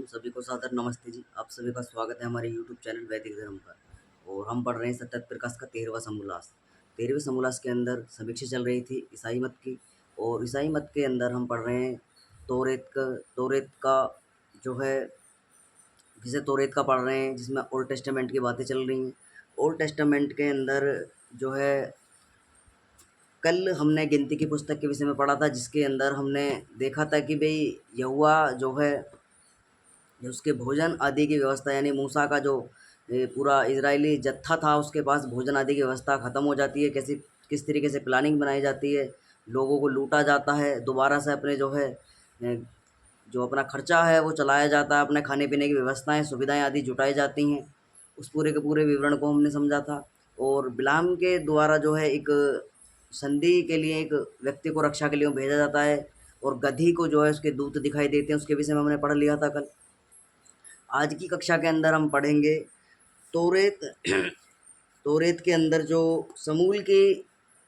सभी को सादर नमस्ते जी। आप सभी का स्वागत है हमारे यूट्यूब चैनल वैदिक धर्म पर। और हम पढ़ रहे हैं सत्यात प्रकाश का 13वां समोल्लास। 13वें समोल्लास के अंदर समीक्षा चल रही थी ईसाई मत की, और ईसाई मत के अंदर हम पढ़ रहे हैं तोरेत का जो है जिसे तोरेत का पढ़ रहे हैं, जिसमें ओल्ड टेस्टामेंट की बातें चल रही हैं। ओल्ड टेस्टामेंट के अंदर जो है कल हमने गिनती की पुस्तक के विषय में पढ़ा था, जिसके अंदर हमने देखा था कि भाई यहोवा जो है उसके भोजन आदि की व्यवस्था, यानी मूसा का जो पूरा इजरायली जत्था था उसके पास भोजन आदि की व्यवस्था ख़त्म हो जाती है। कैसी किस तरीके से प्लानिंग बनाई जाती है, लोगों को लूटा जाता है, दोबारा से अपने जो है जो अपना खर्चा है वो चलाया जाता है, अपने खाने पीने की व्यवस्थाएं सुविधाएं आदि जुटाई जाती हैं। उस पूरे के पूरे विवरण को हमने समझा था। और बिलाम के द्वारा जो है एक संधि के लिए एक व्यक्ति को रक्षा के लिए भेजा जाता है, और गधी को जो है उसके दूत दिखाई देते हैं। उसके विषय में हमने पढ़ लिया था कल। आज की कक्षा के अंदर हम पढ़ेंगे तोरेत तोरेत के अंदर जो समूल की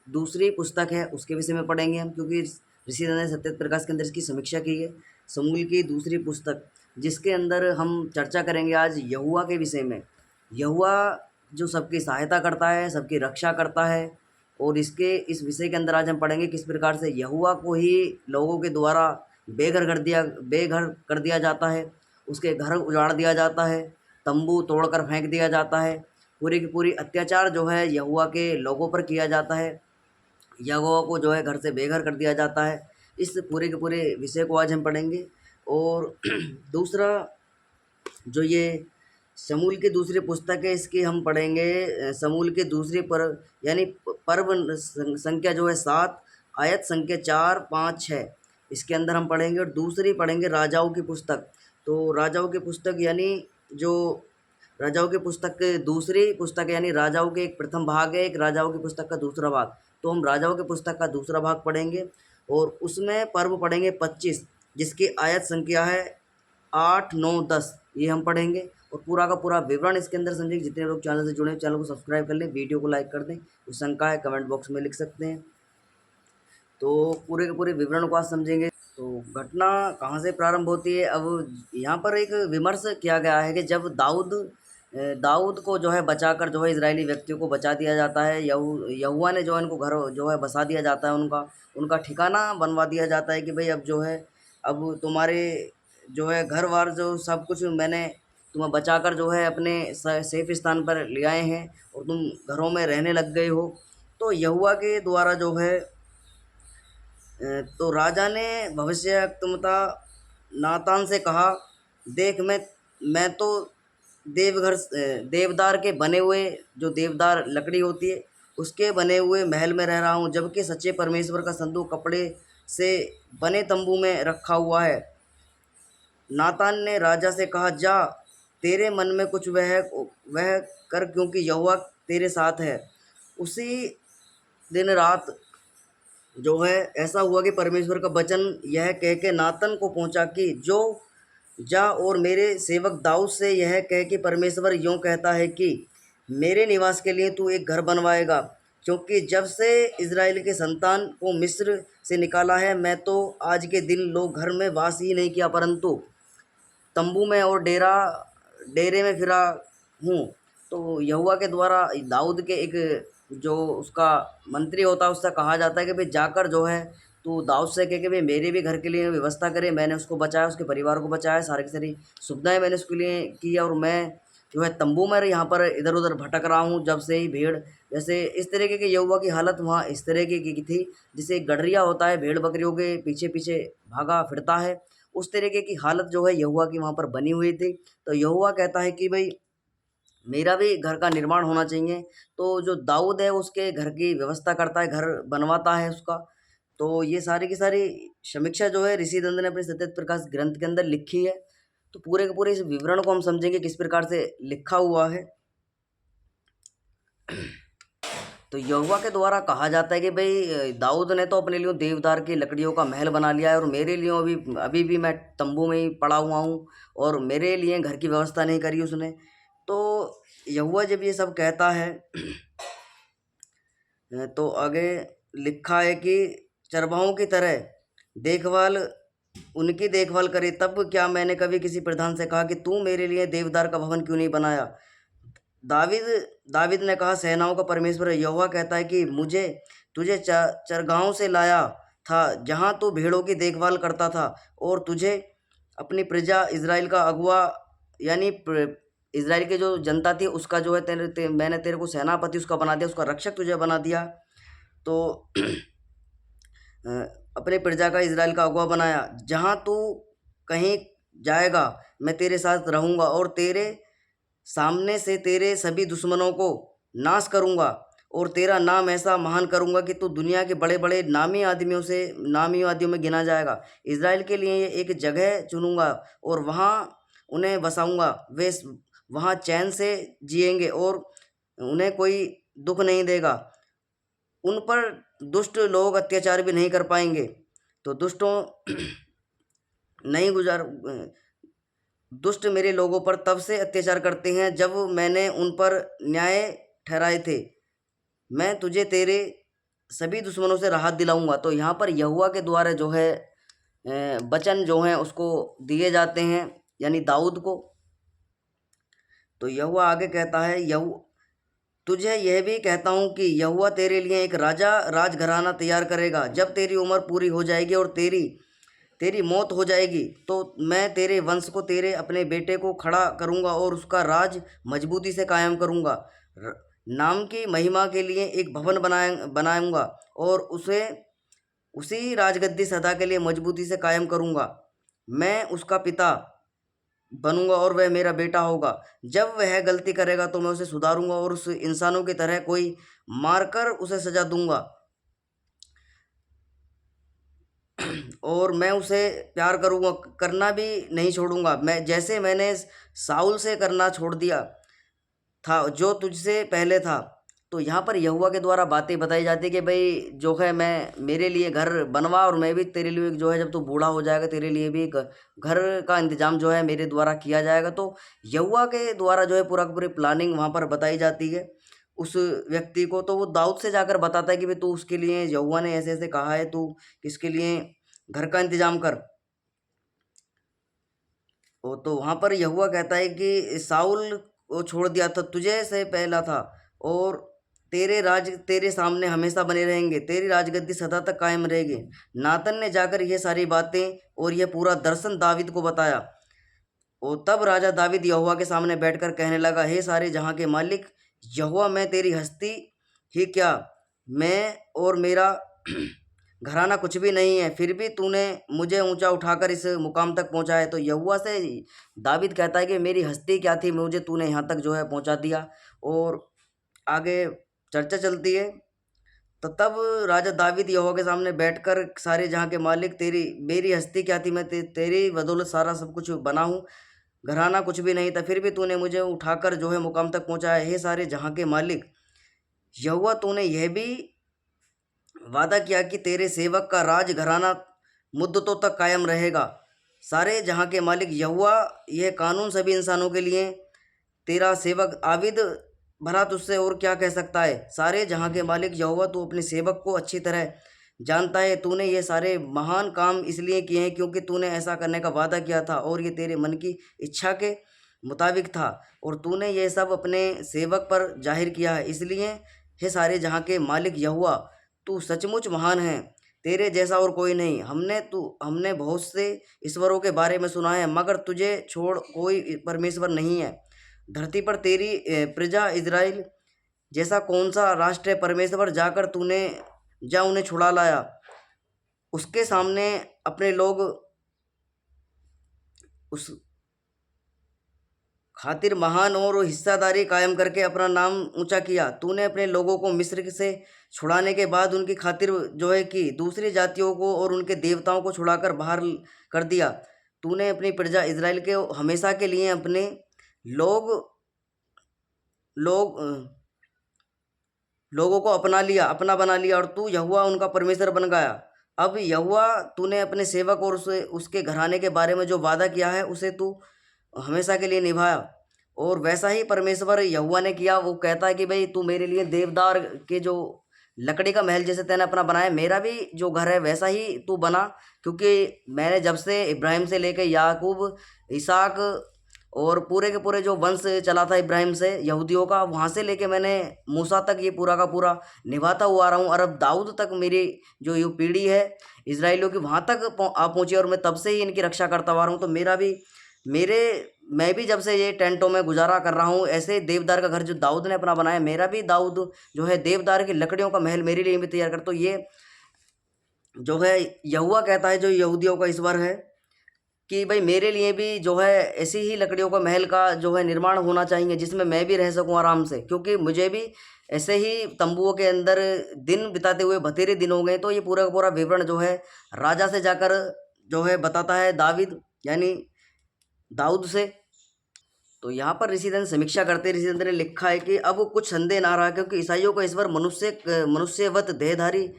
दूसरी पुस्तक है उसके विषय में पढ़ेंगे हम, क्योंकि ऋषिदान ने सत्यात प्रकाश के अंदर इसकी समीक्षा की है। समूल की दूसरी पुस्तक, जिसके अंदर हम चर्चा करेंगे आज यहोवा के विषय में। यहोवा जो सबकी सहायता करता है, सबकी रक्षा करता है, और इस विषय के अंदर आज हम पढ़ेंगे किस प्रकार से यहोवा को ही लोगों के द्वारा बेघर कर दिया जाता है, उसके घर उजाड़ दिया जाता है, तंबू तोड़कर फेंक दिया जाता है। पूरी की पूरी अत्याचार जो है यहोवा के लोगों पर किया जाता है, यहोवा को जो है घर से बेघर कर दिया जाता है। इस पूरे के पूरे विषय को आज हम पढ़ेंगे। और दूसरा जो ये समूल की दूसरी पुस्तक है, इसकी हम पढ़ेंगे समूल की दूसरी पर्व, यानी पर्व संख्या जो है 7, आयत संख्या 4, 5, 6 इसके अंदर हम पढ़ेंगे। और दूसरी पढ़ेंगे राजाओं की पुस्तक। तो राजाओं की पुस्तक यानी जो राजाओं की पुस्तक के दूसरी पुस्तक यानी राजाओं के एक प्रथम भाग है, एक राजाओं की पुस्तक का दूसरा भाग। तो हम राजाओं की पुस्तक का दूसरा भाग पढ़ेंगे, और उसमें पर्व पढ़ेंगे 25, जिसकी आयत संख्या है 8, 9, 10 ये हम पढ़ेंगे। और पूरा का पूरा विवरण इसके अंदर समझेंगे। जितने लोग चैनल से जुड़े हैं चैनल को सब्सक्राइब कर लें, वीडियो को लाइक कर दें। कुछ शंका है कमेंट बॉक्स में लिख सकते हैं। तो पूरे के पूरे विवरण को आज समझेंगे। तो घटना कहाँ से प्रारंभ होती है? अब यहाँ पर एक विमर्श किया गया है कि जब दाऊद को जो है बचाकर जो है इजरायली व्यक्तियों को बचा दिया जाता है, यहोवा ने जो है इनको घर जो है बसा दिया जाता है, उनका ठिकाना बनवा दिया जाता है कि भाई अब जो है अब तुम्हारे जो है घर वार जो सब कुछ मैंने तुम्हें बचाकर जो है अपने सेफ स्थान पर ले आए हैं, और तुम घरों में रहने लग गए हो। तो यहोवा के द्वारा जो है तो राजा ने भविष्यवक्ता नातान से कहा, देख मैं तो देवदार के बने हुए, जो देवदार लकड़ी होती है उसके बने हुए महल में रह रहा हूँ, जबकि सच्चे परमेश्वर का संदूक कपड़े से बने तंबू में रखा हुआ है। नातान ने राजा से कहा, जा तेरे मन में कुछ वह कर, क्योंकि यहोवा तेरे साथ है। उसी दिन रात जो है ऐसा हुआ कि परमेश्वर का वचन यह कह के नातन को पहुंचा कि जो जा और मेरे सेवक दाऊद से यह कह कि परमेश्वर यूँ कहता है कि मेरे निवास के लिए तू एक घर बनवाएगा, क्योंकि जब से इज़राइल के संतान को मिस्र से निकाला है, मैं तो आज के दिन लोग घर में वास ही नहीं किया, परंतु तंबू में और डेरे में फिरा हूँ। तो यहोवा के द्वारा दाऊद के एक जो उसका मंत्री होता है उससे कहा जाता है कि भाई जाकर जो है तो दाऊद से कह के भाई मेरे भी घर के लिए व्यवस्था करे। मैंने उसको बचाया, उसके परिवार को बचाया, सारी की सारी सुविधाएं मैंने उसके लिए की, और मैं जो है तंबू में यहाँ पर इधर उधर भटक रहा हूँ जब से ही भेड़, जैसे इस तरीके के यहोवा की हालत वहाँ इस तरीके की थी, जिसे गडरिया होता है भेड़ बकरियों के पीछे पीछे भागा फिरता है, उस तरीके की हालत जो है यहोवा की वहाँ पर बनी हुई थी। तो यहोवा कहता है कि भाई मेरा भी घर का निर्माण होना चाहिए। तो जो दाऊद है उसके घर की व्यवस्था करता है, घर बनवाता है उसका। तो ये सारी की सारी समीक्षा जो है ऋषिदंत ने अपने सत्यात प्रकाश ग्रंथ के अंदर लिखी है। तो पूरे के पूरे इस विवरण को हम समझेंगे किस प्रकार से लिखा हुआ है। तो यहोवा के द्वारा कहा जाता है कि भाई दाऊद ने तो अपने लिए देवदार की लकड़ियों का महल बना लिया है, और मेरे लिए अभी भी मैं तंबू में ही पड़ा हुआ हूँ, और मेरे लिए घर की व्यवस्था नहीं करी उसने। तो यहोवा जब ये सब कहता है तो आगे लिखा है कि चरवाहों की तरह देखभाल उनकी देखभाल करे। तब क्या मैंने कभी किसी प्रधान से कहा कि तू मेरे लिए देवदार का भवन क्यों नहीं बनाया? दाविद दाविद ने कहा, सेनाओं का परमेश्वर यहोवा कहता है कि मुझे तुझे चरगाहों से लाया था, जहाँ तू भेड़ों की देखभाल करता था, और तुझे अपनी प्रजा इज़राइल का अगुआ, यानी इज़राइल की जो जनता थी उसका जो है मैंने तेरे को सेनापति उसका बना दिया, उसका रक्षक तुझे बना दिया। तो अ, अपने प्रजा का इज़राइल का अगुआ बनाया। जहाँ तू कहीं जाएगा मैं तेरे साथ रहूँगा, और तेरे सामने से तेरे सभी दुश्मनों को नाश करूँगा, और तेरा नाम ऐसा महान करूँगा कि तू दुनिया के बड़े बड़े नामी आदमियों में गिना जाएगा। इज़राइल के लिए एक जगह चुनूँगा और वहाँ उन्हें बसाऊँगा। वे वहाँ चैन से जिएंगे और उन्हें कोई दुख नहीं देगा। उन पर दुष्ट लोग अत्याचार भी नहीं कर पाएंगे। तो नहीं गुजार दुष्ट मेरे लोगों पर तब से अत्याचार करते हैं जब मैंने उन पर न्याय ठहराए थे। मैं तुझे तेरे सभी दुश्मनों से राहत दिलाऊंगा। तो यहाँ पर यहोवा के द्वारा जो है वचन जो हैं उसको दिए जाते हैं, यानी दाऊद को। तो यहोवा आगे कहता है, तुझे यह भी कहता हूँ कि यहोवा तेरे लिए एक राजघराना तैयार करेगा। जब तेरी उम्र पूरी हो जाएगी और तेरी मौत हो जाएगी, तो मैं तेरे वंश को तेरे अपने बेटे को खड़ा करूँगा और उसका राज मजबूती से कायम करूँगा। नाम की महिमा के लिए एक भवन बनाऊँगा और उसी राजगद्दी सदा के लिए मजबूती से कायम करूँगा। मैं उसका पिता बनूंगा और वह मेरा बेटा होगा। जब वह गलती करेगा तो मैं उसे सुधारूंगा और उस इंसानों की तरह कोई मारकर उसे सजा दूंगा, और मैं उसे प्यार करूंगा, करना भी नहीं छोड़ूंगा। जैसे मैंने साउल से करना छोड़ दिया था जो तुझसे पहले था। तो यहाँ पर यहोवा के द्वारा बातें बताई जाती है कि भाई जो है मैं मेरे लिए घर बनवा, और मैं भी तेरे लिए जो है जब तू बूढ़ा हो जाएगा तेरे लिए भी घर का इंतजाम जो है मेरे द्वारा किया जाएगा। तो यहोवा के द्वारा जो है पूरा का पूरी प्लानिंग वहाँ पर बताई जाती है उस व्यक्ति को। तो वो दाऊद से जाकर बताता है कि भाई तू उसके लिए, यहोवा ने ऐसे ऐसे कहा है, तू किसके लिए घर का इंतजाम कर। तो वहाँ पर यहोवा कहता है कि साउल को छोड़ दिया था, तुझे से पहला था, और तेरे सामने हमेशा बने रहेंगे, तेरी राजगद्दी सदा तक कायम रहेगी। नातन ने जाकर ये सारी बातें और यह पूरा दर्शन दाविद को बताया। और तब राजा दाविद यहोवा के सामने बैठकर कहने लगा, हे सारे जहाँ के मालिक यहोवा, मैं तेरी हस्ती ही क्या, मैं और मेरा घराना कुछ भी नहीं है, फिर भी तूने मुझे ऊंचा उठाकर इस मुकाम तक पहुंचा है। तो यहोवा से दाविद कहता है कि मेरी हस्ती क्या थी, मुझे तूने यहाँ तक जो है पहुंचा दिया। और आगे चर्चा चलती है। तो तब राजा दाविद यहोवा के सामने बैठकर, सारे जहाँ के मालिक मेरी हस्ती क्या थी, मैं तेरी बदौलत सारा सब कुछ बना हूँ, घराना कुछ भी नहीं था, फिर भी तूने मुझे उठाकर जो है मुकाम तक पहुँचाया। हे सारे जहाँ के मालिक यहोवा, तूने यह भी वादा किया कि तेरे सेवक का राज घराना मुद्दतों तक कायम रहेगा। सारे जहाँ के मालिक यहोवा, यह कानून सभी इंसानों के लिए तेरा सेवक आबिद भला तुझसे और क्या कह सकता है। सारे जहाँ के मालिक यहोवा, तू अपने सेवक को अच्छी तरह जानता है। तूने ये सारे महान काम इसलिए किए हैं क्योंकि तूने ऐसा करने का वादा किया था और ये तेरे मन की इच्छा के मुताबिक था, और तूने ये सब अपने सेवक पर जाहिर किया है। इसलिए हे सारे जहाँ के मालिक यहोवा, तू सचमुच महान है, तेरे जैसा और कोई नहीं। हमने बहुत से ईश्वरों के बारे में सुना है, मगर तुझे छोड़ कोई परमेश्वर नहीं है। धरती पर तेरी प्रजा इज़राइल जैसा कौन सा राष्ट्र है? परमेश्वर जाकर तूने जा उन्हें छुड़ा लाया, उसके सामने अपने लोग उस खातिर महान और हिस्सादारी कायम करके अपना नाम ऊंचा किया। तूने अपने लोगों को मिस्र से छुड़ाने के बाद उनकी खातिर जो है कि दूसरी जातियों को और उनके देवताओं को छुड़ाकर बाहर कर दिया। तूने अपनी प्रजा इज़राइल के हमेशा के लिए अपने लोग लोग लोगों को अपना बना लिया, और तू यहोवा उनका परमेश्वर बन गया। अब यहोवा, तूने अपने सेवक और उसके घराने के बारे में जो वादा किया है उसे तू हमेशा के लिए निभाया, और वैसा ही परमेश्वर यहोवा ने किया। वो कहता है कि भाई तू मेरे लिए देवदार के जो लकड़ी का महल जैसे तैने अपना बनाया, मेरा भी जो घर है वैसा ही तू बना, क्योंकि मैंने जब से इब्राहिम से लेकर याकूब, इसहाक और पूरे के पूरे जो वंश चला था इब्राहिम से यहूदियों का, वहाँ से लेके मैंने मूसा तक ये पूरा का पूरा निभाता हुआ आ रहा हूँ, और अब दाऊद तक मेरी जो ये पीढ़ी है इजराइलियों की वहाँ तक आ पहुँची, और मैं तब से ही इनकी रक्षा करता हुआ आ रहा हूँ। तो मेरा भी मैं भी जब से ये टेंटों में गुजारा कर रहा हूँ, ऐसे देवदार का घर जो दाऊद ने अपना बनाया, मेरा भी दाऊद जो है देवदार की लकड़ियों का महल मेरे लिए भी तैयार कर। तो ये जो है यहोवा कहता है, जो यहूदियों का ईश्वर है, कि भाई मेरे लिए भी जो है ऐसी ही लकड़ियों का महल का जो है निर्माण होना चाहिए, जिसमें मैं भी रह सकूं आराम से, क्योंकि मुझे भी ऐसे ही तंबुओं के अंदर दिन बिताते हुए बतेरे दिन हो गए। तो ये पूरा का पूरा विवरण जो है राजा से जाकर जो है बताता है दाविद, यानी दाऊद से। तो यहाँ पर ऋषिदंत समीक्षा करते ऋषिदंत ने लिखा है कि अब कुछ संदेह ना रहा, क्योंकि ईसाइयों का ईश्वर मनुष्यवत देहधारी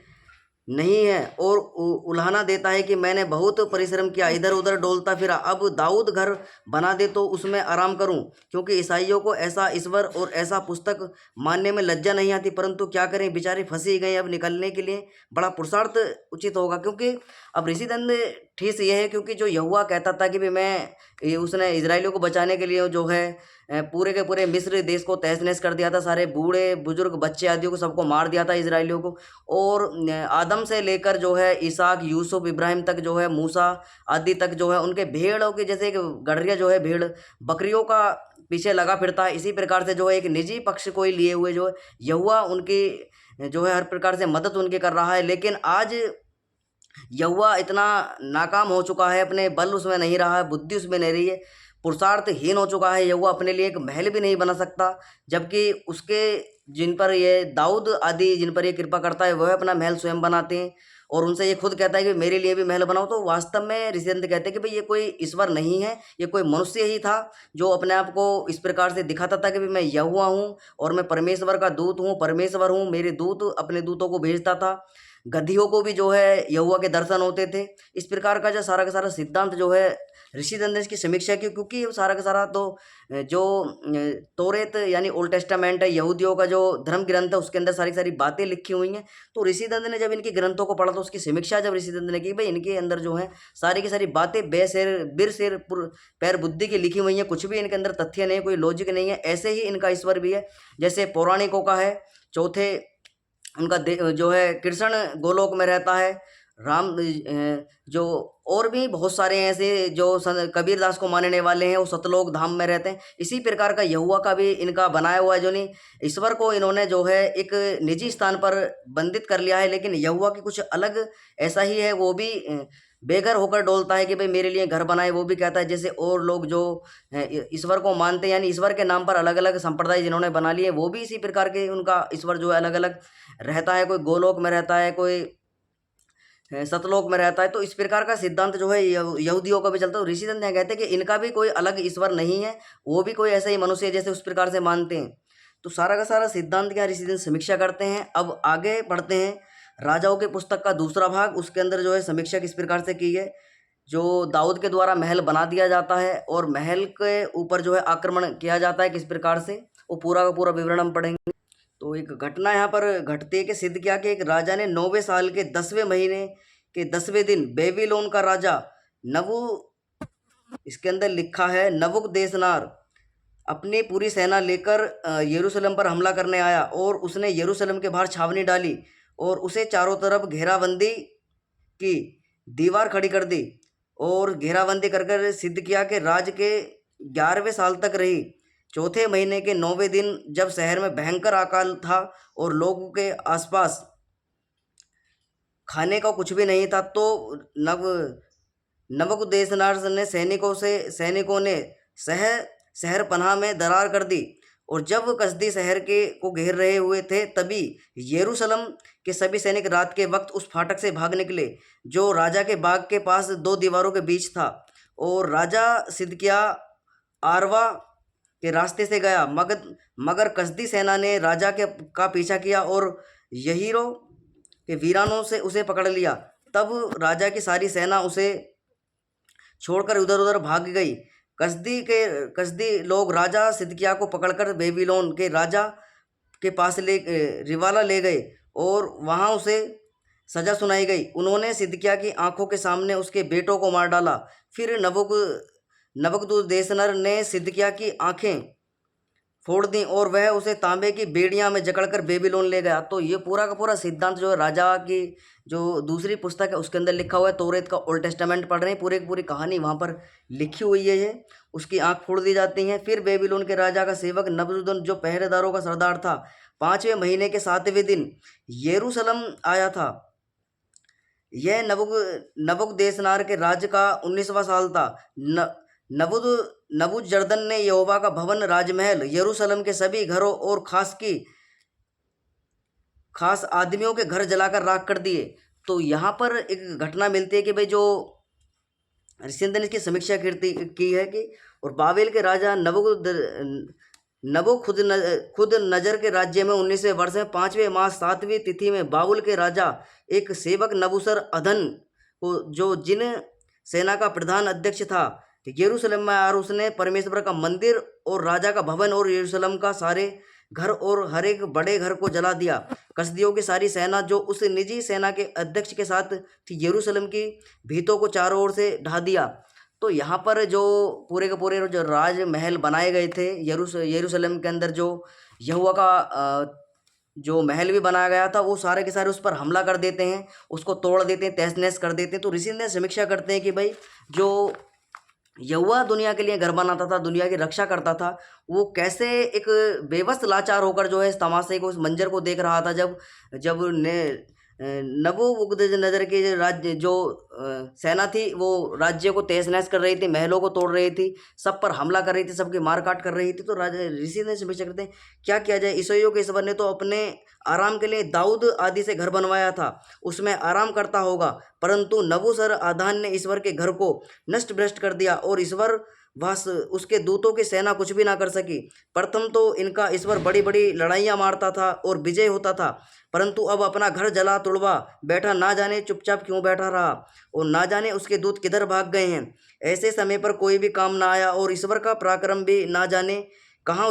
नहीं है, और उल्हाना देता है कि मैंने बहुत परिश्रम किया, इधर उधर डोलता फिरा, अब दाऊद घर बना दे तो उसमें आराम करूं। क्योंकि ईसाइयों को ऐसा ईश्वर और ऐसा पुस्तक मानने में लज्जा नहीं आती, परंतु क्या करें, बेचारे फंसी गए, अब निकलने के लिए बड़ा पुरुषार्थ उचित होगा। क्योंकि अब ऋषिदंड ठीक ये है, क्योंकि जो यहोवा कहता था कि भाई उसने इजराइलियों को बचाने के लिए जो है पूरे के पूरे मिस्र देश को तहस नहस कर दिया था, सारे बूढ़े बुजुर्ग बच्चे आदियों को सबको मार दिया था इजराइलियों को, और आदम से लेकर जो है इसहाक, यूसुफ, इब्राहिम तक जो है मूसा आदि तक जो है उनके भेड़ों के जैसे एक गड़रिया जो है भेड़ बकरियों का पीछे लगा फिरता है, इसी प्रकार से जो है एक निजी पक्ष को ही लिए हुए जो है यहोवा उनकी जो है हर प्रकार से मदद उनकी कर रहा है। लेकिन आज यहोवा इतना नाकाम हो चुका है, अपने बल उसमें नहीं रहा है, बुद्धि उसमें नहीं रही है, पुरुषार्थहीन हो चुका है। यहोवा अपने लिए एक महल भी नहीं बना सकता, जबकि उसके जिन पर ये दाऊद आदि जिन पर ये कृपा करता है वह अपना महल स्वयं बनाते हैं, और उनसे ये खुद कहता है कि मेरे लिए भी महल बनाओ। तो वास्तव में ऋषिदंत कहते हैं कि भाई ये कोई ईश्वर नहीं है, ये कोई मनुष्य ही था जो अपने आप को इस प्रकार से दिखाता था कि भाई मैं यहोवा हूँ और मैं परमेश्वर का दूत हूँ, परमेश्वर हूँ, मेरे दूत अपने दूतों को भेजता था, गधियों को भी जो है यहोवा के दर्शन होते थे। इस प्रकार का जो सारा का सारा सिद्धांत जो है ऋषिदंत ने इसकी समीक्षा की, क्योंकि सारा का सारा तो जो तौरेत यानी ओल्ड टेस्टामेंट है यहूदियों का जो धर्म ग्रंथ है, उसके अंदर सारी सारी बातें लिखी हुई हैं। तो ऋषिदंत ने जब इनके ग्रंथों को पढ़ा तो उसकी समीक्षा जब ऋषिदंत ने की, भाई इनके अंदर जो है सारी की सारी बातें बेसिर बिरसिर पैर बुद्धि की लिखी हुई हैं, कुछ भी इनके अंदर तथ्य नहीं, कोई लॉजिक नहीं है। ऐसे ही इनका ईश्वर भी है, जैसे पौराणिकों का है, चौथे उनका जो है कृष्ण गोलोक में रहता है, राम जो और भी बहुत सारे हैं ऐसे जो कबीर दास को मानने वाले हैं, वो सतलोक धाम में रहते हैं। इसी प्रकार का यहोवा का भी इनका बनाया हुआ है, जो नहीं ईश्वर को इन्होंने जो है एक निजी स्थान पर बंदित कर लिया है, लेकिन यहोवा की कुछ अलग ऐसा ही है, वो भी बेघर होकर डोलता है कि भाई मेरे लिए घर बनाए। वो भी कहता है जैसे और लोग जो ईश्वर को मानते हैं, यानी ईश्वर के नाम पर अलग अलग संप्रदाय जिन्होंने बना लिए, वो भी इसी प्रकार के उनका ईश्वर जो है अलग अलग रहता है, कोई गोलोक में रहता है, कोई सतलोक में रहता है। तो इस प्रकार का सिद्धांत जो है यहूदियों का भी चलता है। ऋषिदंत यहाँ कहते हैं कि इनका भी कोई अलग ईश्वर नहीं है, वो भी कोई ऐसा ही मनुष्य है जैसे उस प्रकार से मानते हैं। तो सारा का सारा सिद्धांत क्या ऋषिदंत समीक्षा करते हैं। अब आगे पढ़ते हैं राजाओं के पुस्तक का दूसरा भाग, उसके अंदर जो है समीक्षा किस प्रकार से की है, जो दाऊद के द्वारा महल बना दिया जाता है और महल के ऊपर जो है आक्रमण किया जाता है किस प्रकार से, वो पूरा का पूरा विवरण हम पढ़ेंगे। तो एक घटना यहाँ पर घटती है कि सिद्ध किया कि एक राजा ने 9वें साल के 10वें महीने के 10वें दिन बेबीलोन का राजा नबू, इसके अंदर लिखा है नबूकदनेस्सर, अपनी पूरी सेना लेकर यरूशलेम पर हमला करने आया, और उसने यरूशलेम के बाहर छावनी डाली और उसे चारों तरफ घेराबंदी की, दीवार खड़ी कर दी और घेराबंदी कर कर सिद्ध किया कि राज के 11वें साल तक रही। चौथे महीने के 9वें दिन जब शहर में भयंकर अकाल था और लोगों के आसपास खाने का कुछ भी नहीं था, तो नबूकदनेस्सर ने सैनिकों ने शहर पनाह में दरार कर दी, और जब कसदी शहर के को घेर रहे हुए थे, तभी यरूशलेम के सभी सैनिक रात के वक्त उस फाटक से भाग निकले जो राजा के बाग के पास 2 दीवारों के बीच था, और राजा सिदकिय्याह आरवा के रास्ते से गया, मगर कसदी सेना ने राजा का पीछा किया और यहीरो के वीरानों से उसे पकड़ लिया। तब राजा की सारी सेना उसे छोड़कर उधर उधर भाग गई। कसदी लोग राजा सिदकिय्याह को पकड़कर बेबीलोन के राजा के पास रिवाला ले गए और वहाँ उसे सजा सुनाई गई। उन्होंने सिदकिया की आंखों के सामने उसके बेटों को मार डाला। फिर नबुकदनेस्सर ने सिदकिया की आंखें फोड़ दी और वह उसे तांबे की बेड़ियां में जकड़कर बेबीलोन ले गया। तो ये पूरा का पूरा सिद्धांत जो है राजा की जो दूसरी पुस्तक है उसके अंदर लिखा हुआ है। तौरेत का ओल्ड टेस्टामेंट पढ़ रहे हैं, पूरी की पूरी कहानी वहाँ पर लिखी हुई है। ये उसकी आंख फोड़ दी जाती हैं। फिर बेबीलोन के राजा का सेवक नबूजरदान जो पहरेदारों का सरदार था, 5वें महीने के 7वें दिन यरूशलेम आया था। यह नबूकदनेस्सर के राज्य का 19वां साल था। नबूद नबूजरदान ने यहोवा का भवन, राजमहल, यरूशलेम के सभी घरों और खास आदमियों के घर जलाकर राख कर दिए। तो यहाँ पर एक घटना मिलती है कि भाई जो ऋषियों ने इसकी समीक्षा की है कि और बाबेल के राजा नबो खुद नजर के राज्य में 19वें वर्ष में 5वें मास 7वीं तिथि में बाबुल के राजा एक सेवक नबूसर अदन को, जो जिन सेना का प्रधान अध्यक्ष था, यरूशलेम में आया और उसने परमेश्वर का मंदिर और राजा का भवन और यरूशलेम का सारे घर और हर एक बड़े घर को जला दिया। कसदियों की सारी सेना जो उस निजी सेना के अध्यक्ष के साथ थी, यरूशलेम की भीतों को चारों ओर से ढा दिया। तो यहाँ पर जो पूरे के पूरे जो राजमहल बनाए गए थे यरूशलेम के अंदर, जो यहोवा का जो महल भी बनाया गया था, वो सारे के सारे उस पर हमला कर देते हैं, उसको तोड़ देते हैं, तहस नहस कर देते हैं। तो ऋषि ने समीक्षा करते हैं कि भाई जो यहोवा दुनिया के लिए घर बनाता था, दुनिया की रक्षा करता था, वो कैसे एक बेबस लाचार होकर जो है इस तमाशे को, इस मंजर को देख रहा था। जब जब ने नबूकदनेस्सर की राज्य जो सेना थी वो राज्य को तहस नहस कर रही थी, महलों को तोड़ रही थी, सब पर हमला कर रही थी, सबकी मार काट कर रही थी। तो राजा ऋषि ने समीक्षा करते हैं क्या किया जाए। ईसाइयों के ईश्वर ने तो अपने आराम के लिए दाऊद आदि से घर बनवाया था, उसमें आराम करता होगा, परंतु नबूसरअदान ने ईश्वर के घर को नष्ट भ्रष्ट कर दिया और ईश्वर बस उसके दूतों की सेना कुछ भी ना कर सकी। प्रथम तो इनका ईश्वर बड़ी बड़ी लड़ाइयाँ मारता था और विजय होता था, परंतु अब अपना घर जला तुड़वा बैठा, ना जाने चुपचाप क्यों बैठा रहा और ना जाने उसके दूत किधर भाग गए हैं। ऐसे समय पर कोई भी काम ना आया और ईश्वर का पराक्रम भी ना जाने कहाँ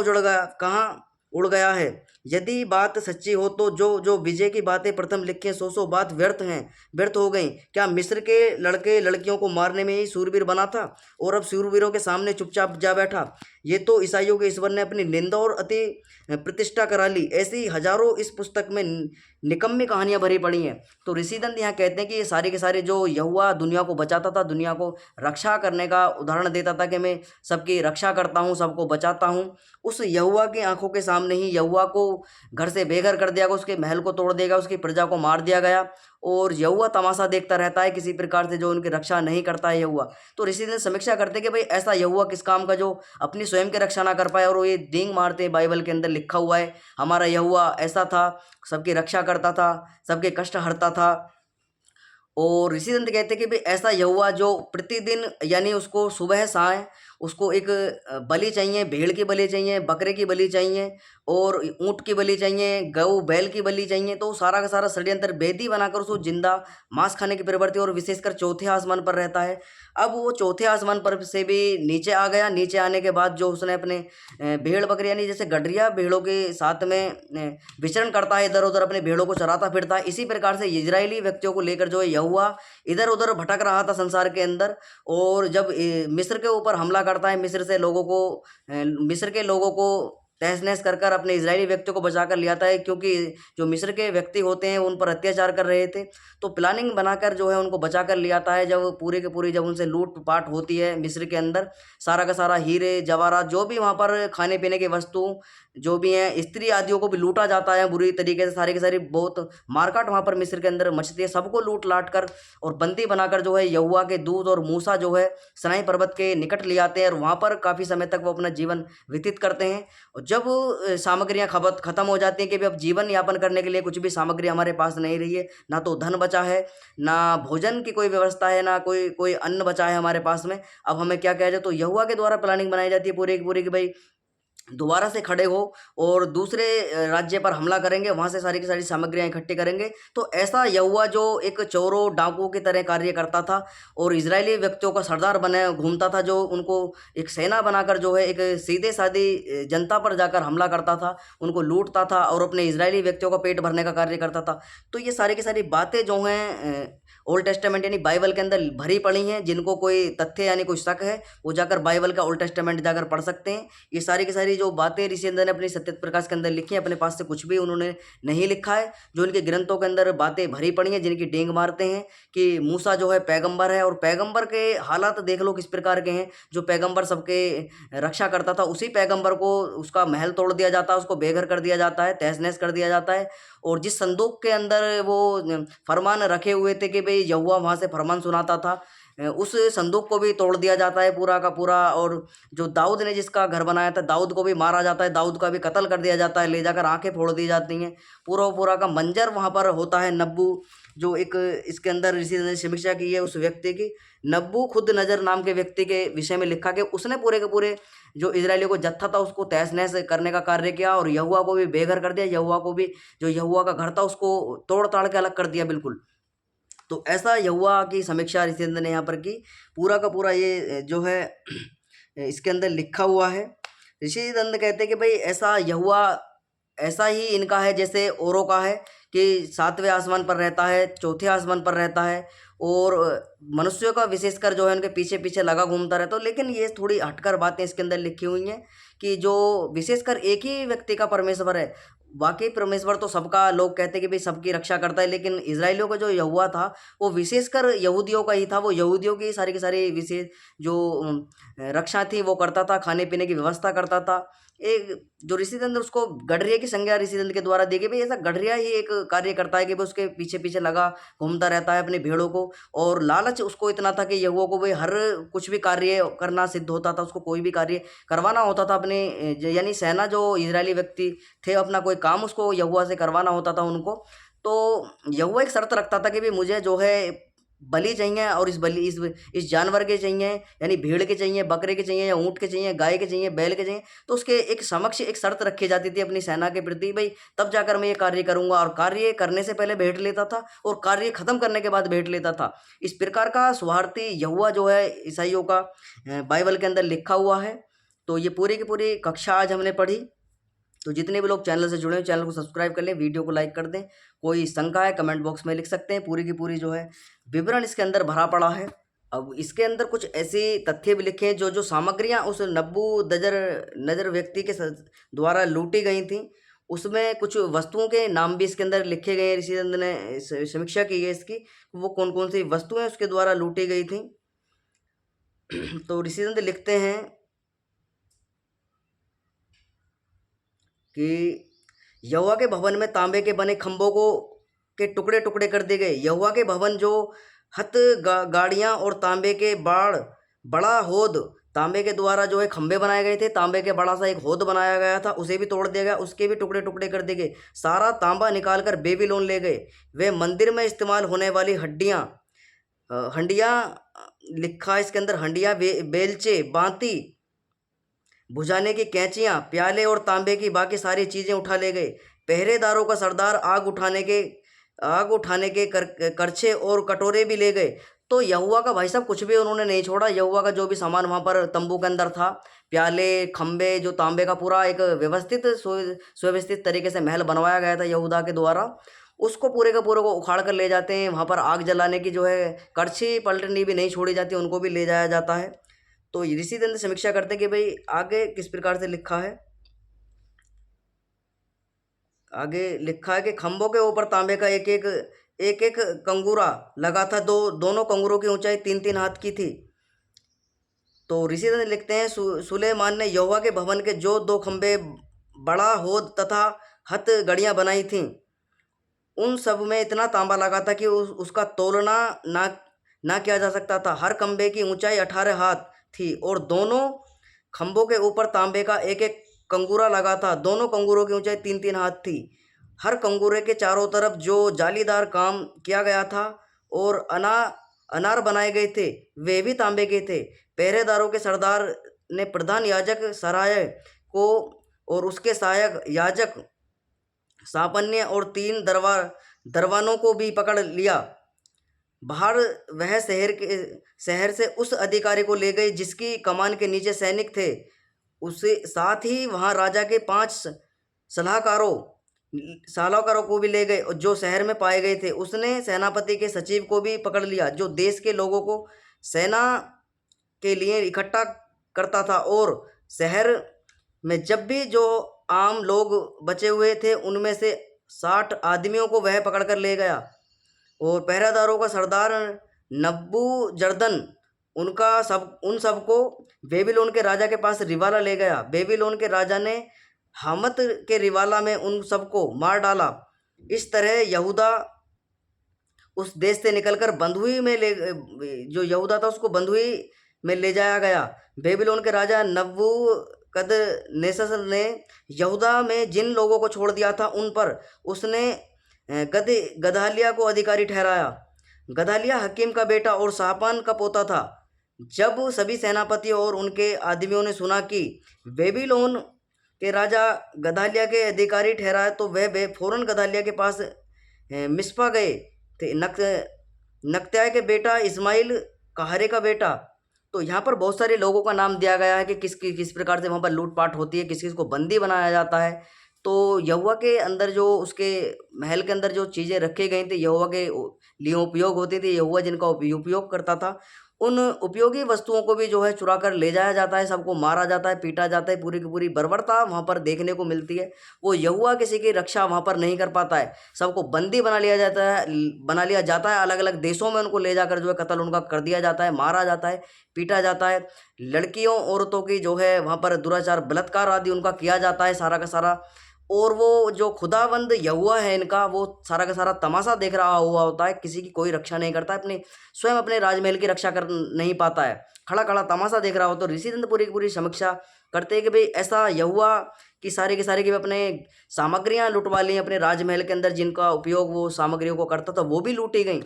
उड़ गया है। यदि बात सच्ची हो तो जो जो विजय की बातें प्रथम लिखी हैं, सौ बात व्यर्थ हो गई। क्या मिस्र के लड़के लड़कियों को मारने में ही शूरवीर बना था और अब शूरवीरों के सामने चुपचाप जा बैठा। ये तो ईसाइयों के ईश्वर ने अपनी निंदा और अति प्रतिष्ठा करा ली। ऐसी हजारों इस पुस्तक में निकम्मी कहानियां भरी पड़ी हैं। तो ऋषिदंत यहाँ कहते हैं कि ये सारे के सारे जो यहोवा दुनिया को बचाता था, दुनिया को रक्षा करने का उदाहरण देता था कि मैं सबकी रक्षा करता हूँ, सबको बचाता हूँ, उस यहोवा की आंखों के सामने ही यहोवा को घर से बेघर कर दिया गया, उसके महल को तोड़ दिया गया, उसकी प्रजा को मार दिया गया और यहोवा तमाशा देखता रहता है किसी प्रकार से जो उनकी रक्षा नहीं करता है यहोवा। तो ऋषि ने समीक्षा करते कि भाई ऐसा यहोवा किस काम का जो अपनी स्वयं की रक्षा ना कर पाए। और वो ये डींग मारते हैं, बाइबल के अंदर लिखा हुआ है हमारा यहोवा ऐसा था, सबकी रक्षा करता था, सबके कष्ट हरता था। और ऋषि दंत कहते हैं कि भाई ऐसा यहोवा जो प्रतिदिन यानी उसको सुबह साय उसको एक बलि चाहिए, भेड़ की बलि चाहिए, बकरे की बलि चाहिए और ऊँट की बलि चाहिए, गऊ बैल की बलि चाहिए। तो सारा का सारा षड्यंत्र वेदी बनाकर उसको जिंदा मांस खाने की प्रवृत्ति और विशेषकर चौथे आसमान पर रहता है। अब वो चौथे आसमान पर से भी नीचे आ गया। नीचे आने के बाद जो उसने अपने भेड़ बकरी यानी जैसे गडरिया भेड़ों के साथ में विचरण करता है, इधर उधर अपने भेड़ों को चराता फिरता है, इसी प्रकार से इजरायली व्यक्तियों को लेकर जो है यहोवा इधर उधर भटक रहा था संसार के अंदर। और जब मिस्र के ऊपर हमला करता है, मिस्र के लोगों को तहस नहस कर कर अपने इजरायली व्यक्तियों को बचा कर ले आता है, क्योंकि जो मिस्र के व्यक्ति होते हैं उन पर अत्याचार कर रहे थे। तो प्लानिंग बनाकर जो है उनको बचा कर ले आता है। जब पूरे के पूरी जब उनसे लूट पाट होती है मिस्र के अंदर, सारा का सारा हीरे जवाहरात जो भी वहाँ पर खाने पीने की वस्तु जो भी हैं, स्त्री आदियों को भी लूटा जाता है बुरी तरीके से। सारी की सारी बहुत मारकाट वहाँ पर मिस्र के अंदर मचती है। सबको लूट लाट कर और बंदी बनाकर जो है यहोवा के दूत और मूसा जो है सनाई पर्वत के निकट ले आते हैं और वहाँ पर काफ़ी समय तक वो अपना जीवन व्यतीत करते हैं। और जब सामग्रियाँ खत्म हो जाती हैं कि अब जीवन यापन करने के लिए कुछ भी सामग्री हमारे पास नहीं रही है, ना तो धन बचा है, ना भोजन की कोई व्यवस्था है, ना कोई अन्न बचा है हमारे पास में, अब हमें क्या किया जाए। तो यहोवा के द्वारा प्लानिंग बनाई जाती है पूरी की पूरी कि भाई दोबारा से खड़े हो और दूसरे राज्य पर हमला करेंगे, वहाँ से सारी की सारी सामग्रियाँ इकट्ठी करेंगे। तो ऐसा यहोवा जो एक चोरों डाकुओं की तरह कार्य करता था और इजरायली व्यक्तियों का सरदार बने घूमता था, जो उनको एक सेना बनाकर जो है एक सीधे-सादी जनता पर जाकर हमला करता था, उनको लूटता था और अपने इजरायली व्यक्तियों का पेट भरने का कार्य करता था। तो ये सारी की सारी बातें जो हैं ओल्ड टेस्टामेंट यानी बाइबल के अंदर भरी पड़ी हैं। जिनको कोई तथ्य यानी कोई शक है, वो जाकर बाइबल का ओल्ड टेस्टामेंट जाकर पढ़ सकते हैं। ये सारी की सारी जो बातें ऋषिचंद्र ने अपनी सत्य प्रकाश के अंदर लिखी हैं, अपने पास से कुछ भी उन्होंने नहीं लिखा है। जो इनके ग्रंथों के अंदर बातें भरी पड़ी हैं, जिनकी डींग मारते हैं कि मूसा जो है पैगंबर है, और पैगंबर के हालात देख लो किस प्रकार के हैं। जो पैगंबर सबके रक्षा करता था, उसी पैगंबर को उसका महल तोड़ दिया जाता है, उसको बेघर कर दिया जाता है, तहस नहस कर दिया जाता है। और जिस संदूक के अंदर वो फरमान रखे हुए थे कि भाई यहोवा वहाँ से फरमान सुनाता था, उस संदूक को भी तोड़ दिया जाता है पूरा का पूरा। और जो दाऊद ने जिसका घर बनाया था, दाऊद को भी मारा जाता है, दाऊद का भी कत्ल कर दिया जाता है, ले जाकर आंखें फोड़ दी जाती हैं। पूरा पूरा का मंजर वहाँ पर होता है। नब्बू जो एक इसके अंदर ऋषि ने समीक्षा की है उस व्यक्ति की, नब्बू खुद नजर नाम के व्यक्ति के विषय में लिखा कि उसने पूरे के पूरे जो इजरायलियों को जत्था था उसको तहस नहस करने का कार्य किया, और यहोवा को भी बेघर कर दिया। यहोवा को भी, जो यहोवा का घर था, उसको तोड़ ताड़ के अलग कर दिया बिल्कुल। तो ऐसा यहोवा की समीक्षा ऋषिचंद्र ने यहाँ पर की। पूरा का पूरा ये जो है इसके अंदर लिखा हुआ है। ऋषिचंद्र कहते हैं कि भाई ऐसा यहोवा ऐसा ही इनका है जैसे औरों का है, कि सातवें आसमान पर रहता है, चौथे आसमान पर रहता है, और मनुष्यों का विशेषकर जो है उनके पीछे पीछे लगा घूमता रहता है। लेकिन ये थोड़ी हटकर बातें इसके अंदर लिखी हुई हैं कि जो विशेषकर एक ही व्यक्ति का परमेश्वर है। वाकई परमेश्वर तो सबका, लोग कहते हैं कि भाई सबकी रक्षा करता है, लेकिन इजराइलियों का जो यहोवा था वो विशेषकर यहूदियों का ही था। वो यहूदियों की सारी विशेष जो रक्षा थी वो करता था, खाने पीने की व्यवस्था करता था। एक जो ऋषिचंद्र, उसको गडरिया की संज्ञा ऋषिचंद्र के द्वारा दी गई। भाई ऐसा गडरिया ही एक कार्य करता है कि भाई उसके पीछे पीछे लगा घूमता रहता है अपनी भेड़ों को, और लालच उसको इतना था कि यहोवा को भाई हर कुछ भी कार्य करना सिद्ध होता था, उसको कोई भी कार्य करवाना होता था अपने यानी सेना जो इजरायली व्यक्ति थे, अपना कोई काम उसको यहोवा से करवाना होता था उनको। तो यहोवा एक शर्त रखता था कि भाई मुझे जो है बलि चाहिए, और इस जानवर के चाहिए, यानी भेड़ के चाहिए, बकरे के चाहिए, या ऊँट के चाहिए, गाय के चाहिए, बैल के चाहिए। तो उसके एक समक्ष एक शर्त रखी जाती थी अपनी सेना के प्रति, भाई तब जाकर मैं ये कार्य करूँगा, और कार्य करने से पहले भेंट लेता था, और कार्य खत्म करने के बाद भेंट लेता था। इस प्रकार का स्वार्थी यहोवा जो है ईसाइयों का बाइबल के अंदर लिखा हुआ है। तो ये पूरी की पूरी कक्षा आज हमने पढ़ी। तो जितने भी लोग चैनल से जुड़े हैं, चैनल को सब्सक्राइब कर लें, वीडियो को लाइक कर दें। कोई शंका है कमेंट बॉक्स में लिख सकते हैं। पूरी की पूरी जो है विवरण इसके अंदर भरा पड़ा है। अब इसके अंदर कुछ ऐसे तथ्य भी लिखे हैं जो जो सामग्रियां उस नब्बू नजर व्यक्ति के द्वारा लूटी गई थी, उसमें कुछ वस्तुओं के नाम भी इसके अंदर लिखे गए हैं। ऋषिचंद्र ने समीक्षा की है इसकी, वो कौन कौन सी वस्तुएं उसके द्वारा लूटी गई थी। तो ऋषिचंद्र लिखते हैं कि यहोवा के भवन में तांबे के बने खंभों को के टुकड़े टुकड़े कर दिए गए। यहोवा के भवन जो गाड़ियाँ और तांबे के बड़ा होद, तांबे के द्वारा जो है खंभे बनाए गए थे, तांबे के बड़ा सा एक होद बनाया गया था, उसे भी तोड़ दिया गया, उसके भी टुकड़े टुकड़े कर दिए गए। सारा तांबा निकाल कर बेबीलोन ले गए। वे मंदिर में इस्तेमाल होने वाली हंडियाँ लिखा है इसके अंदर, हंडियाँ, बेलचे, बाती, बुझाने की कैंचियाँ, प्याले और तांबे की बाकी सारी चीज़ें उठा ले गए। पहरेदारों का सरदार आग उठाने के करछे और कटोरे भी ले गए। तो यहोवा का भाई साहब कुछ भी उन्होंने नहीं छोड़ा। यहोवा का जो भी सामान वहाँ पर तंबू के अंदर था, प्याले, खंबे, जो तांबे का पूरा एक व्यवस्थित सुव्यवस्थित तरीके से महल बनवाया गया था यहूदा के द्वारा, उसको पूरे का पूरे को उखाड़ कर ले जाते हैं। वहाँ पर आग जलाने की जो है करछी पलटनी भी नहीं छोड़ी जाती, उनको भी ले जाया जाता है। तो ऋषिचंद्र समीक्षा करते हैं कि भाई आगे किस प्रकार से लिखा है। आगे लिखा है कि खंभों के ऊपर तांबे का एक कंगूरा लगा था। दोनों कंगूरों की ऊंचाई 3-3 हाथ की थी। तो ऋषिचंद्र लिखते हैं सुलेमान ने यहोवा के भवन के जो 2 खंभे, बड़ा होद तथा हथ गड़ियाँ बनाई थीं, उन सब में इतना तांबा लगा था कि उसका तोलना ना किया जा सकता था। हर खंभे की ऊंचाई 18 हाथ थी, और दोनों खंभों के ऊपर तांबे का एक कंगूरा लगा था। दोनों कंगूरों की ऊंचाई 3-3 हाथ थी। हर कंगूरे के चारों तरफ जो जालीदार काम किया गया था और अनार बनाए गए थे, वे भी तांबे के थे। पहरेदारों के सरदार ने प्रधान याजक सराय को और उसके सहायक याजक सापन्य और 3 दरवानों को भी पकड़ लिया। बाहर वह शहर से उस अधिकारी को ले गए जिसकी कमान के नीचे सैनिक थे। उसे साथ ही वहाँ राजा के 5 सलाहकारों सलाहकारों को भी ले गए और जो शहर में पाए गए थे। उसने सेनापति के सचिव को भी पकड़ लिया जो देश के लोगों को सेना के लिए इकट्ठा करता था, और शहर में जब भी जो आम लोग बचे हुए थे उनमें से 60 आदमियों को वह पकड़कर ले गया। और पहरेदारों का सरदार नबूजरदन उन सबको बेबीलोन के राजा के पास रिवाला ले गया। बेबीलोन के राजा ने हामत के रिवाला में उन सबको मार डाला। इस तरह यहूदा उस देश से निकलकर बंधुई में जो यहूदा था उसको बंधुई में ले जाया गया। बेबीलोन के राजा नबूकदनेस्सर ने यहूदा में जिन लोगों को छोड़ दिया था उन पर उसने गदल्याह को अधिकारी ठहराया। गदल्याह हकीम का बेटा और शापान का पोता था। जब सभी सेनापति और उनके आदमियों ने सुना कि बेबीलोन के राजा गदल्याह के अधिकारी ठहराया तो वह फौरन गदल्याह के पास मिस्पा गए थे। नकत्याह के बेटा इस्माइल कहरे का बेटा। तो यहाँ पर बहुत सारे लोगों का नाम दिया गया है कि किस प्रकार से वहाँ पर लूटपाट होती है, किस किस को बंदी बनाया जाता है। तो यहोवा के अंदर जो उसके महल के अंदर जो चीज़ें रखी गई थी यहोवा के लिए उपयोग होती थी, यहोवा जिनका उपयोग करता था, उन उपयोगी वस्तुओं को भी जो है चुरा कर ले जाया जाता है, सबको मारा जाता है, पीटा जाता है। पूरी की पूरी बर्बरता वहाँ पर देखने को मिलती है। वो यहोवा किसी की रक्षा वहाँ पर नहीं कर पाता है, सबको बंदी बना लिया जाता है। अलग अलग देशों में उनको ले जाकर जो है कत्ल उनका कर दिया जाता है, मारा जाता है, पीटा जाता है। लड़कियों औरतों की जो है वहाँ पर दुराचार बलात्कार आदि उनका किया जाता है सारा का सारा। और वो जो खुदावंद यहोवा है इनका, वो सारा का सारा तमाशा देख रहा हुआ होता है, किसी की कोई रक्षा नहीं करता है, स्वयं अपने राजमहल की रक्षा कर नहीं पाता है, खड़ा खड़ा तमाशा देख रहा हो। तो ऋषिदंत पूरी की पूरी समीक्षा करते हैं कि भाई ऐसा यहोवा की सारी अपने सामग्रियां लुटवा ली अपने राजमहल के अंदर, जिनका उपयोग वो सामग्रियों को करता था वो भी लूटी गई।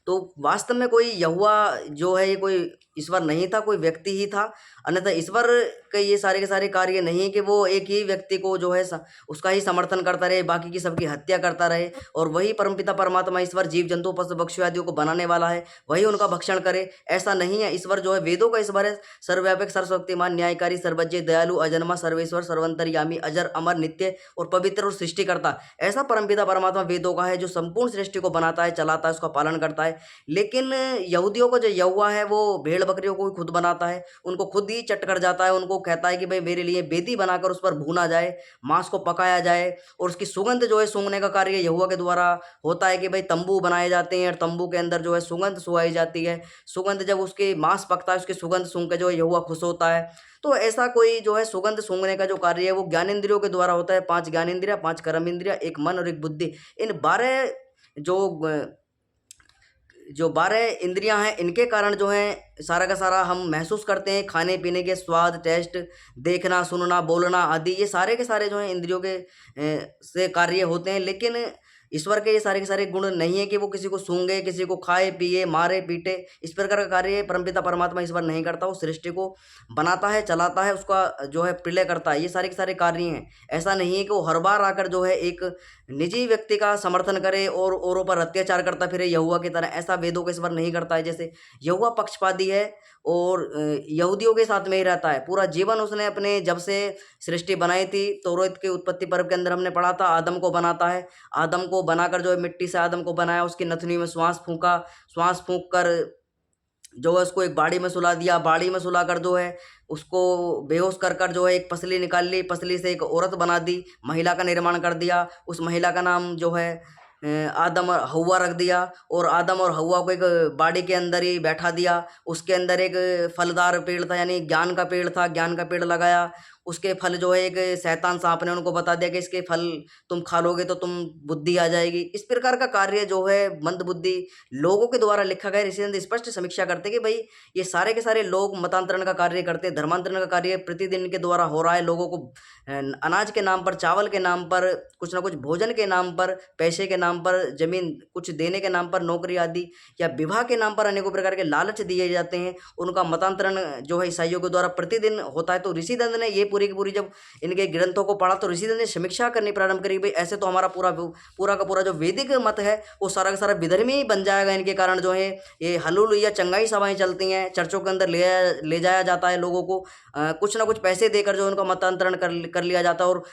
तो वास्तव में कोई यहोवा जो है ये कोई ईश्वर नहीं था, कोई व्यक्ति ही था। अन्यथा ईश्वर के ये सारे के सारे कार्य नहीं है कि वो एक ही व्यक्ति को जो है उसका ही समर्थन करता रहे, बाकी की सबकी हत्या करता रहे, और वही परमपिता परमात्मा ईश्वर जीव जंतु पशु पक्षी आदियों को बनाने वाला है, वही उनका भक्षण करे, ऐसा नहीं है। ईश्वर जो है वेदों का ईश्वर है, सर्वव्यापक सर्वशक्तिमान न्यायकारी सर्वज्ञ दयालु अजन्मा सर्वेश्वर सर्वंतर्यामी अजर अमर नित्य और पवित्र और सृष्टिकर्ता। ऐसा परमपिता परमात्मा वेदों का है जो संपूर्ण सृष्टि को बनाता है, चलाता है, उसका पालन करता है। लेकिन यहूदियों का जो यहोवा है वो भेड़ बकरियों को खुद बनाता है, उनको खुद ही चट कर जाता है। उनको कहता है कि भाई मेरे लिए बेदी बनाकर उस पर भूना जाए, मांस को पकाया जाए, और उसकी सुगंध जो है सूंघने का कार्य यहोवा के द्वारा होता है कि भाई तंबू बनाए जाते हैं और तंबू के अंदर जो है सुगंध सुहाई जाती है। सुगंध जब उसके मांस पकता है उसकी सुगंध सूंघ के जो है यहोवा खुश होता है। तो ऐसा कोई जो है सुगंध सूंघने का जो कार्य है वो ज्ञानेंद्रियों के द्वारा होता है। 5 ज्ञानेंद्रिया, 5 कर्म इंद्रिया, 1 मन और 1 बुद्धि। इन 12 जो 12 इंद्रियां हैं इनके कारण जो है सारा का सारा हम महसूस करते हैं। खाने पीने के स्वाद, टेस्ट, देखना, सुनना, बोलना आदि, ये सारे के सारे जो हैं इंद्रियों के से कार्य होते हैं। लेकिन ईश्वर के ये सारे के सारे गुण नहीं है कि वो किसी को सूंघे, किसी को खाए पिए, मारे पीटे, इस प्रकार का कार्य परमपिता परमात्मा ईश्वर नहीं करता। वो सृष्टि को बनाता है, चलाता है, उसका जो है प्रलय करता है, ये सारे के सारे कार्य हैं। ऐसा नहीं है कि वो हर बार आकर जो है एक निजी व्यक्ति का समर्थन करे और औरों पर अत्याचार करता फिरे यहोवा की तरह, ऐसा वेदों का ईश्वर नहीं करता है। जैसे यहोवा पक्षपाती है और यहूदियों के साथ में ही रहता है पूरा जीवन। उसने अपने जब से सृष्टि बनाई थी, तौरात के उत्पत्ति पर्व के अंदर हमने पढ़ा था, आदम को बनाता है, आदम को बनाकर जो है मिट्टी से आदम को बनाया, उसकी नथनी में श्वास फूंका, श्वास फूंक कर जो है उसको एक बाड़ी में सुला दिया, बाड़ी में सुलाकर जो है उसको बेहोश कर कर जो है एक पसली निकाल ली, पसली से एक औरत बना दी, महिला का निर्माण कर दिया। उस महिला का नाम जो है आदम और हव्वा रख दिया, और आदम और हव्वा को एक बाड़ी के अंदर ही बैठा दिया। उसके अंदर एक फलदार पेड़ था, यानी ज्ञान का पेड़ था, ज्ञान का पेड़ लगाया। उसके फल जो है एक शैतान सांप ने उनको बता दिया कि इसके फल तुम खा लोगे तो तुम बुद्धि आ जाएगी। इस प्रकार का कार्य जो है मंद बुद्धि लोगों के द्वारा लिखा गया। ऋषि स्पष्ट समीक्षा करते कि भाई ये सारे के सारे लोग मतांतरण का कार्य करते हैं, धर्मांतरण का कार्य प्रतिदिन के द्वारा हो रहा है। लोगों को अनाज के नाम पर, चावल के नाम पर, कुछ ना कुछ भोजन के नाम पर, पैसे के नाम नाम पर, ज़मीन कुछ देने के नाम पर, नौकरी आदि या विवाह के नाम पर अनेकों प्रकार के लालच दिए जाते हैं। उनका मतांतरण जो है ईसाइयों के द्वारा प्रतिदिन होता है। तो ऋषिदंड ने ये पूरी की पूरी जब इनके ग्रंथों को पढ़ा तो ऋषिदंड ने समीक्षा करनी प्रारंभ करी, भाई ऐसे तो हमारा पूरा का पूरा जो वैदिक मत है वो सारा का सारा विधर्मी ही बन जाएगा। इनके कारण जो है ये हलूल या चंगाई सभाएं चलती हैं, चर्चों के अंदर ले जाया जाता है लोगों को, कुछ ना कुछ पैसे देकर जो उनका मतांतरण कर लिया जाता है। और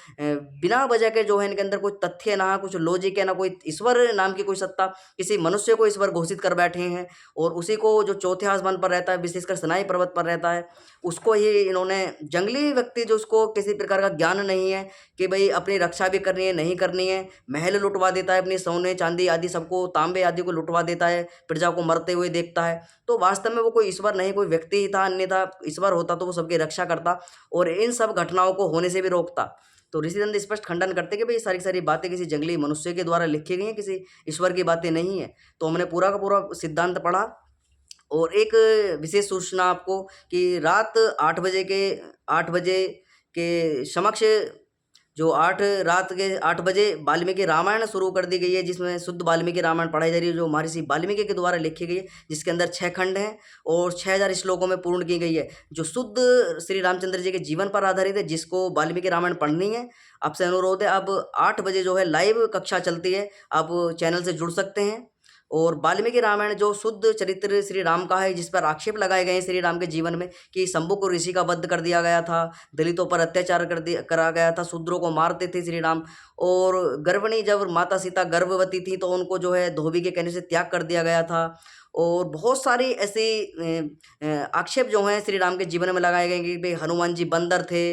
बिना वजह के जो है इनके अंदर कोई तथ्य ना कुछ लॉजिक है ना कोई ईश्वर नाम की कोई सत्ता, किसी मनुष्य को ईश्वर घोषित कर बैठे हैं। और उसी को जो चौथे आसमान पर रहता है, विशेषकर सनाई पर्वत पर रहता है, उसको ही इन्होंने, जंगली व्यक्ति जो उसको किसी प्रकार का ज्ञान नहीं है कि भाई अपनी रक्षा भी करनी है नहीं करनी है, महल लुटवा देता है, अपनी सोने चांदी आदि सबको, तांबे आदि को लुटवा देता है, प्रजा को मरते हुए देखता है। तो वास्तव में वो कोई ईश्वर नहीं, कोई व्यक्ति ही था, अन्यथा ईश्वर होता तो वो सबकी रक्षा करता और इन सब घटनाओं को होने से भी रोकता। तो ऋषिदंड स्पष्ट खंडन करते कि भाई सारी सारी बातें किसी जंगली मनुष्य के द्वारा लिखी गई हैं, किसी ईश्वर की बातें नहीं है। तो हमने पूरा का पूरा सिद्धांत पढ़ा। और एक विशेष सूचना आपको कि रात 8 बजे के समक्ष जो 8 रात के 8 बजे वाल्मीकि रामायण शुरू कर दी गई है, जिसमें शुद्ध वाल्मीकि रामायण पढ़ाई जा रही है, जो महर्षि वाल्मीकि के द्वारा लिखी गई है, जिसके अंदर 6 खंड हैं और 6000 श्लोकों में पूर्ण की गई है, जो शुद्ध श्री रामचंद्र जी के जीवन पर आधारित है। जिसको वाल्मीकि रामायण पढ़नी है, आपसे अनुरोध है, अब 8 बजे जो है लाइव कक्षा चलती है, आप चैनल से जुड़ सकते हैं। और वाल्मीकि रामायण जो शुद्ध चरित्र श्री राम का है, जिस पर आक्षेप लगाए गए हैं श्री राम के जीवन में कि शंभु को ऋषि का वध कर दिया गया था, दलितों पर अत्याचार करा गया था, शूद्रों को मारते थे श्री राम, और गर्भिणी जब माता सीता गर्भवती थी तो उनको जो है धोबी के कहने से त्याग कर दिया गया था। और बहुत सारी ऐसी आक्षेप जो हैं श्री राम के जीवन में लगाए गए कि भाई हनुमान जी बंदर थे,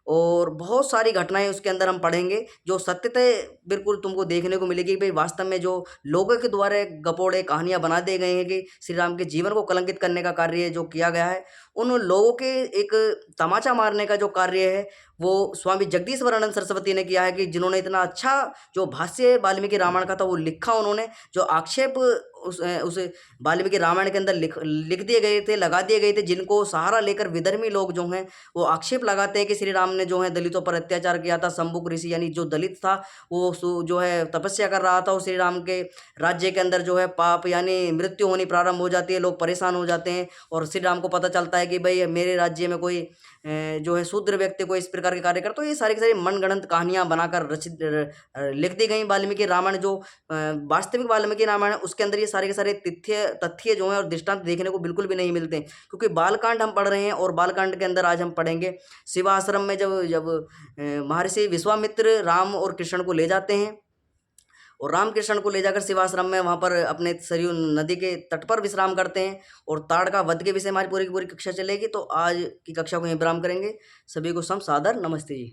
और बहुत सारी घटनाएं उसके अंदर हम पढ़ेंगे जो सत्यतः बिल्कुल तुमको देखने को मिलेगी। भाई वास्तव में जो लोगों के द्वारा गपोड़े कहानियां बना दी गई हैं कि श्री राम के जीवन को कलंकित करने का कार्य जो किया गया है, उन लोगों के एक तमाचा मारने का जो कार्य है वो स्वामी जगदीश्वरानंद सरस्वती ने किया है, कि जिन्होंने इतना अच्छा जो भाष्य वाल्मीकि रामायण का था वो लिखा, उन्होंने जो आक्षेप उस वाल्मीकि रामायण के अंदर लिख दिए गए थे, लगा दिए गए थे, जिनको सहारा लेकर विधर्मी लोग जो हैं वो आक्षेप लगाते हैं कि श्री राम ने जो है दलितों पर अत्याचार किया था। शंभुक ऋषि यानी जो दलित था वो जो है तपस्या कर रहा था, और श्री राम के राज्य के अंदर जो है पाप यानी मृत्यु होनी प्रारंभ हो जाती है, लोग परेशान हो जाते हैं, और श्री राम को पता चलता है कि भाई मेरे राज्य में कोई जो है शूद्र व्यक्ति को इस प्रकार के कार्य कर, तो ये सारी की सारी मनगढ़ंत कहानियां बनाकर लिख दी गई वाल्मीकि रामायण। जो वास्तविक वाल्मीकि रामायण है उसके अंदर ये सारे के सारे तथ्य जो हैं और दृष्टांत देखने को बिल्कुल भी नहीं मिलते, क्योंकि बालकांड हम पढ़ रहे हैं, और बालकांड के अंदर आज हम पढ़ेंगे शिवाश्रम में जब महर्षि विश्वामित्र राम और कृष्ण को ले जाते हैं, और रामकृष्ण को ले जाकर शिवाश्रम में वहाँ पर अपने सरयू नदी के तट पर विश्राम करते हैं, और ताड़का वध के विषय हमारी पूरी की पूरी कक्षा चलेगी। तो आज की कक्षा को यहीं विराम करेंगे। सभी को सम सादर नमस्ते जी।